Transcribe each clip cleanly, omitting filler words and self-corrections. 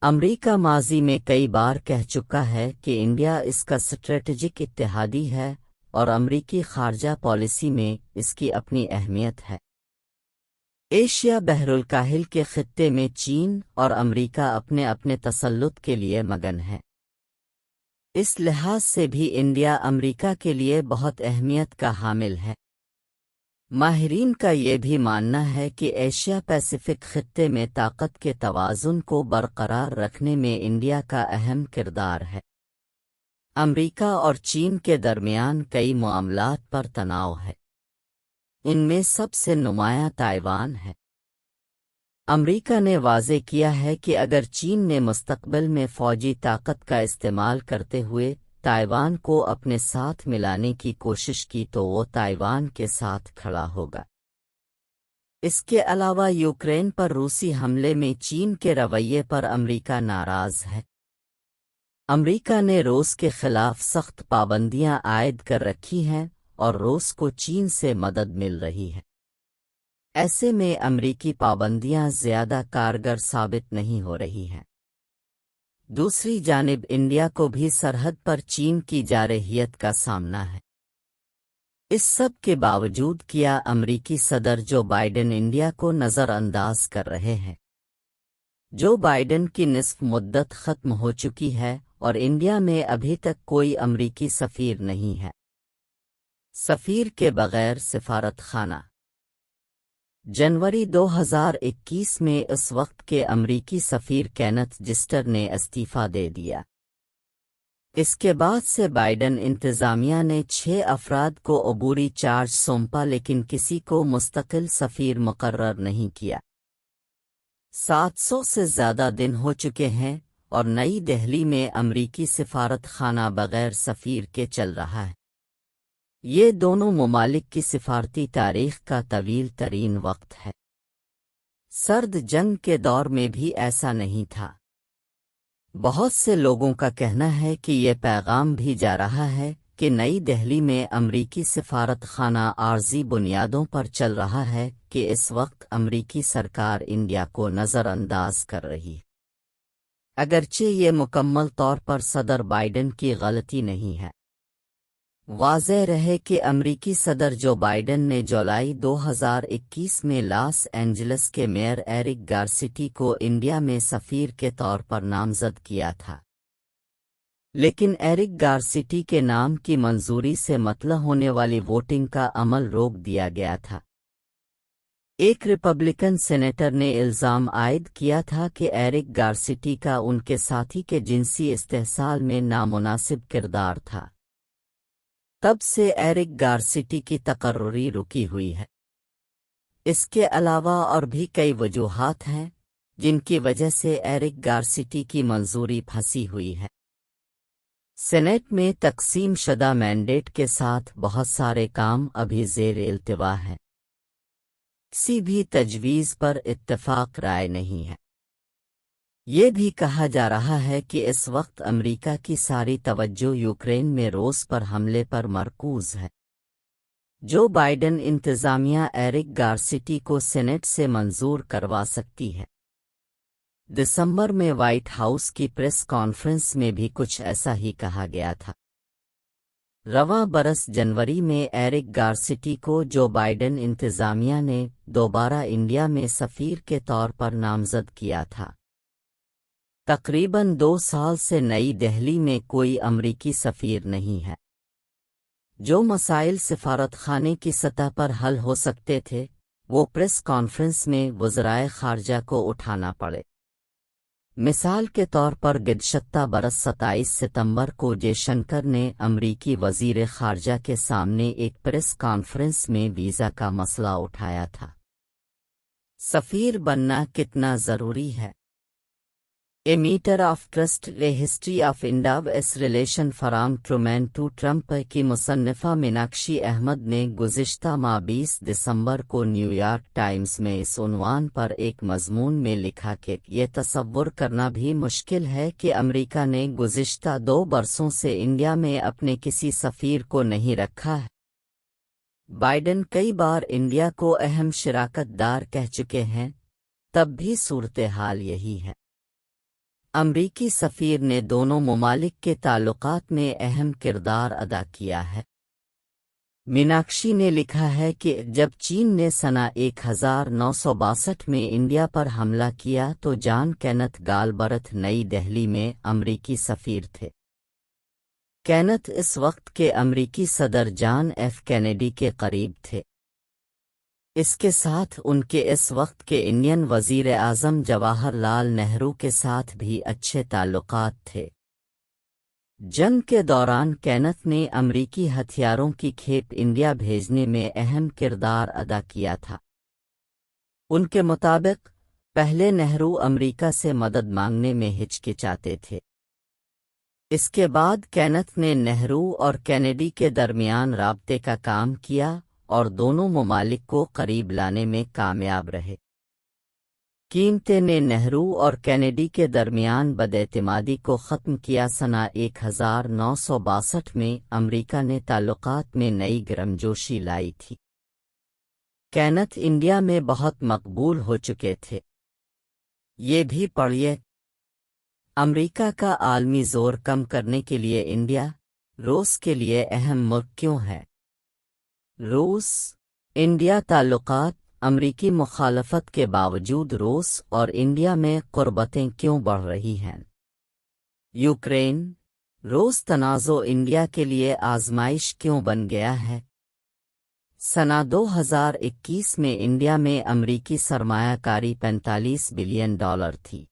امریکہ ماضی میں کئی بار کہہ چکا ہے کہ انڈیا اس کا اسٹریٹجک اتحادی ہے اور امریکی خارجہ پالیسی میں اس کی اپنی اہمیت ہے۔ ایشیا بحر الکاہل کے خطے میں چین اور امریکہ اپنے اپنے تسلط کے لیے مگن ہے۔ اس لحاظ سے بھی انڈیا امریکہ کے لیے بہت اہمیت کا حامل ہے۔ ماہرین کا یہ بھی ماننا ہے کہ ایشیا پیسیفک خطے میں طاقت کے توازن کو برقرار رکھنے میں انڈیا کا اہم کردار ہے۔ امریکہ اور چین کے درمیان کئی معاملات پر تناؤ ہے۔ ان میں سب سے نمایاں تائیوان ہے۔ امریکہ نے واضح کیا ہے کہ اگر چین نے مستقبل میں فوجی طاقت کا استعمال کرتے ہوئے تائیوان کو اپنے ساتھ ملانے کی کوشش کی تو وہ تائیوان کے ساتھ کھڑا ہوگا۔ اس کے علاوہ یوکرین پر روسی حملے میں چین کے رویے پر امریکہ ناراض ہے۔ امریکہ نے روس کے خلاف سخت پابندیاں عائد کر رکھی ہیں اور روس کو چین سے مدد مل رہی ہے۔ ایسے میں امریکی پابندیاں زیادہ کارگر ثابت نہیں ہو رہی ہیں۔ دوسری جانب انڈیا کو بھی سرحد پر چین کی جارحیت کا سامنا ہے۔ اس سب کے باوجود کیا امریکی صدر جو بائیڈن انڈیا کو نظر انداز کر رہے ہیں۔ جو بائیڈن کی نصف مدت ختم ہو چکی ہے اور انڈیا میں ابھی تک کوئی امریکی سفیر نہیں ہے۔ سفیر کے بغیر سفارت خانہ۔ جنوری 2021 میں اس وقت کے امریکی سفیر کینتھ جسٹر نے استعفیٰ دے دیا۔ اس کے بعد سے بائیڈن انتظامیہ نے 6 افراد کو عبوری چارج سونپا لیکن کسی کو مستقل سفیر مقرر نہیں کیا۔ 700 سے زیادہ دن ہو چکے ہیں اور نئی دہلی میں امریکی سفارت خانہ بغیر سفیر کے چل رہا ہے۔ یہ دونوں ممالک کی سفارتی تاریخ کا طویل ترین وقت ہے۔ سرد جنگ کے دور میں بھی ایسا نہیں تھا۔ بہت سے لوگوں کا کہنا ہے کہ یہ پیغام بھی جا رہا ہے کہ نئی دہلی میں امریکی سفارت خانہ عارضی بنیادوں پر چل رہا ہے کہ اس وقت امریکی سرکار انڈیا کو نظر انداز کر رہی ہے۔ اگرچہ یہ مکمل طور پر صدر بائیڈن کی غلطی نہیں ہے۔ واضح رہے کہ امریکی صدر جو بائیڈن نے جولائی 2021 میں لاس اینجلس کے میئر ایرک گارسیٹی کو انڈیا میں سفیر کے طور پر نامزد کیا تھا، لیکن ایرک گارسیٹی کے نام کی منظوری سے مطلع ہونے والی ووٹنگ کا عمل روک دیا گیا تھا۔ ایک ریپبلکن سینیٹر نے الزام عائد کیا تھا کہ ایرک گارسیٹی کا ان کے ساتھی کے جنسی استحصال میں نامناسب کردار تھا۔ تب سے ایرک گارسیٹی کی تقرری رکی ہوئی ہے۔ اس کے علاوہ اور بھی کئی وجوہات ہیں جن کی وجہ سے ایرک گارسیٹی کی منظوری پھنسی ہوئی ہے۔ سینیٹ میں تقسیم شدہ مینڈیٹ کے ساتھ بہت سارے کام ابھی زیر التوا ہیں۔ کسی بھی تجویز پر اتفاق رائے نہیں ہے۔ یہ بھی کہا جا رہا ہے کہ اس وقت امریکہ کی ساری توجہ یوکرین میں روس پر حملے پر مرکوز ہے۔ جو بائیڈن انتظامیہ ایرک گارسیٹی کو سینیٹ سے منظور کروا سکتی ہے۔ دسمبر میں وائٹ ہاؤس کی پریس کانفرنس میں بھی کچھ ایسا ہی کہا گیا تھا۔ رواں برس جنوری میں ایرک گارسیٹی کو جو بائیڈن انتظامیہ نے دوبارہ انڈیا میں سفیر کے طور پر نامزد کیا تھا۔ تقریباً 2 سال سے نئی دہلی میں کوئی امریکی سفیر نہیں ہے۔ جو مسائل سفارت خانے کی سطح پر حل ہو سکتے تھے وہ پریس کانفرنس میں وزرائے خارجہ کو اٹھانا پڑے۔ مثال کے طور پر گزشتہ برس 27 ستمبر کو جے شنکر نے امریکی وزیر خارجہ کے سامنے ایک پریس کانفرنس میں ویزا کا مسئلہ اٹھایا تھا۔ سفیر بننا کتنا ضروری ہے؟ A matter of trust a history of India US relation from Truman to Trump کی مصنفہ میناکشی احمد نے گزشتہ ماہ 20 دسمبر کو نیو یارک ٹائمز میں اس عنوان پر ایک مضمون میں لکھا کہ یہ تصور کرنا بھی مشکل ہے کہ امریکہ نے گزشتہ 2 برسوں سے انڈیا میں اپنے کسی سفیر کو نہیں رکھا ہے۔ بائیڈن کئی بار انڈیا کو اہم شراکت دار کہہ چکے ہیں، تب بھی صورتحال یہی ہے۔ امریکی سفیر نے دونوں ممالک کے تعلقات میں اہم کردار ادا کیا ہے۔ میناکشی نے لکھا ہے کہ جب چین نے سنہ 1962 میں انڈیا پر حملہ کیا تو جان کینتھ گالبرتھ نئی دہلی میں امریکی سفیر تھے۔ کینتھ اس وقت کے امریکی صدر جان ایف کینیڈی کے قریب تھے۔ اس کے ساتھ ان کے اس وقت کے انڈین وزیر اعظم جواہر لال نہرو کے ساتھ بھی اچھے تعلقات تھے۔ جنگ کے دوران کینتھ نے امریکی ہتھیاروں کی کھیپ انڈیا بھیجنے میں اہم کردار ادا کیا تھا۔ ان کے مطابق پہلے نہرو امریکہ سے مدد مانگنے میں ہچکچاتے تھے۔ اس کے بعد کینتھ نے نہرو اور کینیڈی کے درمیان رابطے کا کام کیا اور دونوں ممالک کو قریب لانے میں کامیاب رہے۔ کینتھ نے نہرو اور کینیڈی کے درمیان بداعتمادی کو ختم کیا۔ سنہ 1962 میں امریکہ نے تعلقات میں نئی گرمجوشی لائی تھی۔ کینتھ انڈیا میں بہت مقبول ہو چکے تھے۔ یہ بھی پڑھیے، امریکہ کا عالمی زور کم کرنے کے لیے انڈیا، روس کے لیے اہم ملک کیوں ہے؟ روس انڈیا تعلقات امریکی مخالفت کے باوجود روس اور انڈیا میں قربتیں کیوں بڑھ رہی ہیں؟ یوکرین روس تنازع انڈیا کے لیے آزمائش کیوں بن گیا ہے؟ سنہ 2021 میں انڈیا میں امریکی سرمایہ کاری $45 بلین تھی۔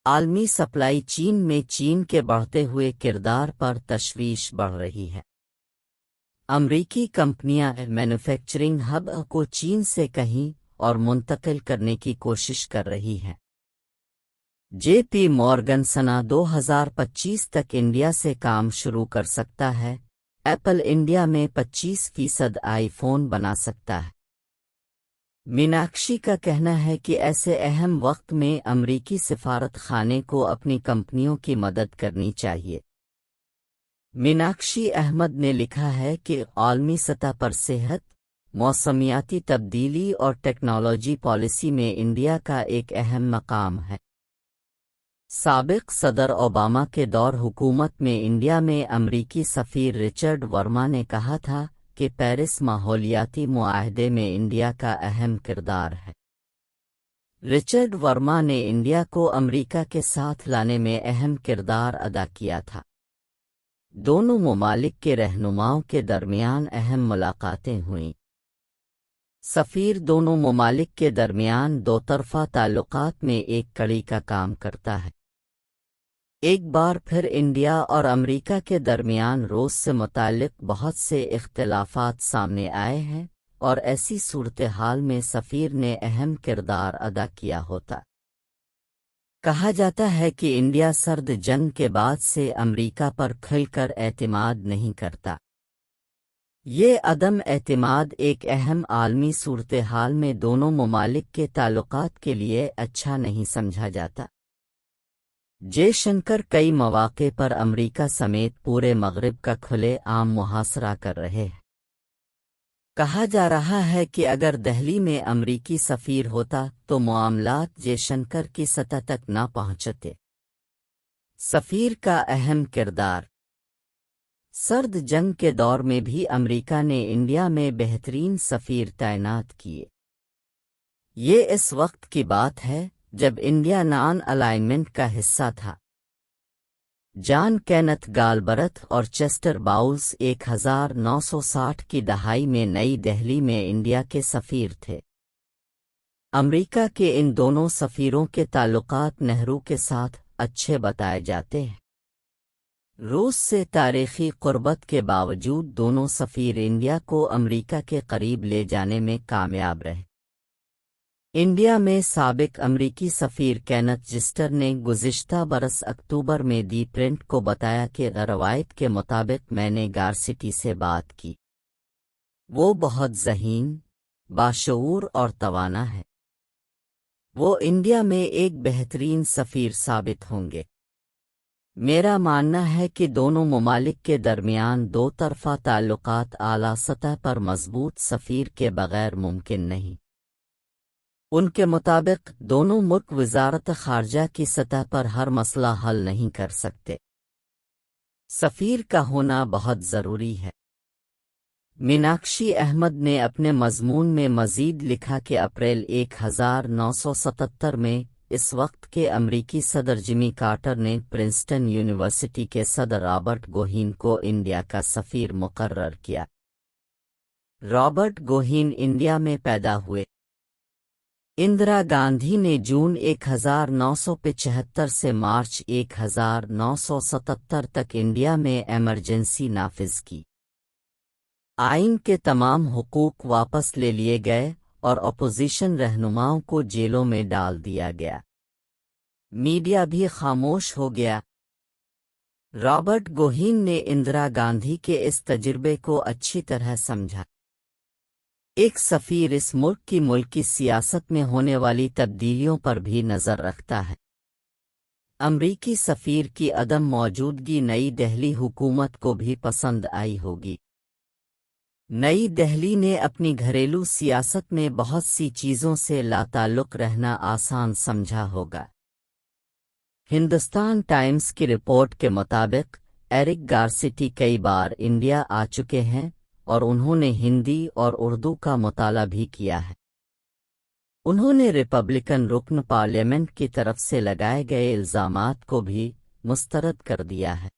عالمی سپلائی چین میں چین کے بڑھتے ہوئے کردار پر تشویش بڑھ رہی ہے۔ امریکی کمپنیاں مینوفیکچرنگ ہب کو چین سے کہیں اور منتقل کرنے کی کوشش کر رہی ہیں۔ جے پی مورگن سنہ 2025 تک انڈیا سے کام شروع کر سکتا ہے۔ ایپل انڈیا میں 25% آئی فون بنا سکتا ہے۔ میناکشی کا کہنا ہے کہ ایسے اہم وقت میں امریکی سفارت خانے کو اپنی کمپنیوں کی مدد کرنی چاہیے۔ میناکشی احمد نے لکھا ہے کہ عالمی سطح پر صحت، موسمیاتی تبدیلی اور ٹیکنالوجی پالیسی میں انڈیا کا ایک اہم مقام ہے۔ سابق صدر اوباما کے دور حکومت میں انڈیا میں امریکی سفیر رچرڈ ورما نے کہا تھا کہ پیرس ماحولیاتی معاہدے میں انڈیا کا اہم کردار ہے۔ رچرڈ ورما نے انڈیا کو امریکہ کے ساتھ لانے میں اہم کردار ادا کیا تھا۔ دونوں ممالک کے رہنماؤں کے درمیان اہم ملاقاتیں ہوئیں۔ سفیر دونوں ممالک کے درمیان دو طرفہ تعلقات میں ایک کڑی کا کام کرتا ہے۔ ایک بار پھر انڈیا اور امریکہ کے درمیان روس سے متعلق بہت سے اختلافات سامنے آئے ہیں اور ایسی صورتحال میں سفیر نے اہم کردار ادا کیا ہوتا۔ کہا جاتا ہے کہ انڈیا سرد جنگ کے بعد سے امریکہ پر کھل کر اعتماد نہیں کرتا۔ یہ عدم اعتماد ایک اہم عالمی صورتحال میں دونوں ممالک کے تعلقات کے لیے اچھا نہیں سمجھا جاتا۔ جے شنکر کئی مواقع پر امریکہ سمیت پورے مغرب کا کھلے عام محاصرہ کر رہے ہیں۔ کہا جا رہا ہے کہ اگر دہلی میں امریکی سفیر ہوتا تو معاملات جے شنکر کی سطح تک نہ پہنچتے۔ سفیر کا اہم کردار سرد جنگ کے دور میں بھی امریکہ نے انڈیا میں بہترین سفیر تعینات کیے۔ یہ اس وقت کی بات ہے جب انڈیا نان الائنمنٹ کا حصہ تھا۔ جان کینتھ گالبرتھ اور چیسٹر باؤلز 1960 کی دہائی میں نئی دہلی میں انڈیا کے سفیر تھے۔ امریکہ کے ان دونوں سفیروں کے تعلقات نہرو کے ساتھ اچھے بتائے جاتے ہیں۔ روس سے تاریخی قربت کے باوجود دونوں سفیر انڈیا کو امریکہ کے قریب لے جانے میں کامیاب رہے۔ انڈیا میں سابق امریکی سفیر کینتھ جسٹر نے گزشتہ برس اکتوبر میں دی پرنٹ کو بتایا کہ روایت کے مطابق میں نے گارسٹی سے بات کی۔ وہ بہت ذہین، باشعور اور توانا ہے۔ وہ انڈیا میں ایک بہترین سفیر ثابت ہوں گے۔ میرا ماننا ہے کہ دونوں ممالک کے درمیان دو طرفہ تعلقات اعلیٰ سطح پر مضبوط سفیر کے بغیر ممکن نہیں۔ ان کے مطابق دونوں ملک وزارت خارجہ کی سطح پر ہر مسئلہ حل نہیں کر سکتے۔ سفیر کا ہونا بہت ضروری ہے۔ میناکشی احمد نے اپنے مضمون میں مزید لکھا کہ اپریل 1977 میں اس وقت کے امریکی صدر جمی کارٹر نے پرنسٹن یونیورسٹی کے صدر رابرٹ گوہین کو انڈیا کا سفیر مقرر کیا۔ رابرٹ گوہین انڈیا میں پیدا ہوئے۔ اندرا گاندھی نے جون 1975 سے مارچ 1977 تک انڈیا میں ایمرجنسی نافذ کی۔ آئین کے تمام حقوق واپس لے لیے گئے اور اپوزیشن رہنماؤں کو جیلوں میں ڈال دیا گیا۔ میڈیا بھی خاموش ہو گیا۔ رابرٹ گوہین نے اندرا گاندھی کے اس تجربے کو اچھی طرح سمجھا۔ ایک سفیر اس ملک کی ملکی سیاست میں ہونے والی تبدیلیوں پر بھی نظر رکھتا ہے۔ امریکی سفیر کی عدم موجودگی نئی دہلی حکومت کو بھی پسند آئی ہوگی۔ نئی دہلی نے اپنی گھریلو سیاست میں بہت سی چیزوں سے لاتعلق رہنا آسان سمجھا ہوگا۔ ہندوستان ٹائمز کی رپورٹ کے مطابق ایرک گارسیٹی کئی بار انڈیا آ چکے ہیں اور انہوں نے ہندی اور اردو کا مطالعہ بھی کیا ہے۔ انہوں نے ریپبلکن رکن پارلیمنٹ کی طرف سے لگائے گئے الزامات کو بھی مسترد کر دیا ہے۔